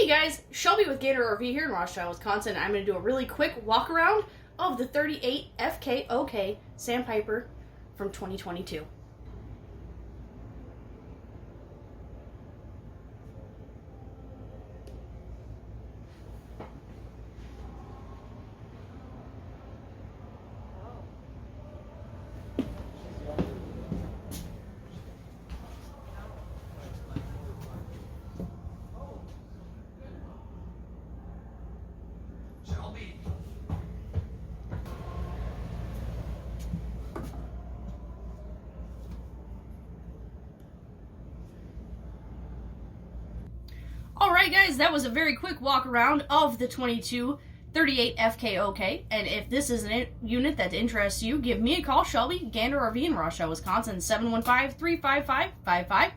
Hey guys, Shelby with Gator RV here in Rothschild, Wisconsin. I'm going to do a really quick walk around of the 38 FKOK Sandpiper from 2022. Alright guys, that was a very quick walk around of the 38 FKOK, and if this is a unit that interests you, give me a call, Shelby, Gander RV in Rothschild, Wisconsin, 715-355-5500.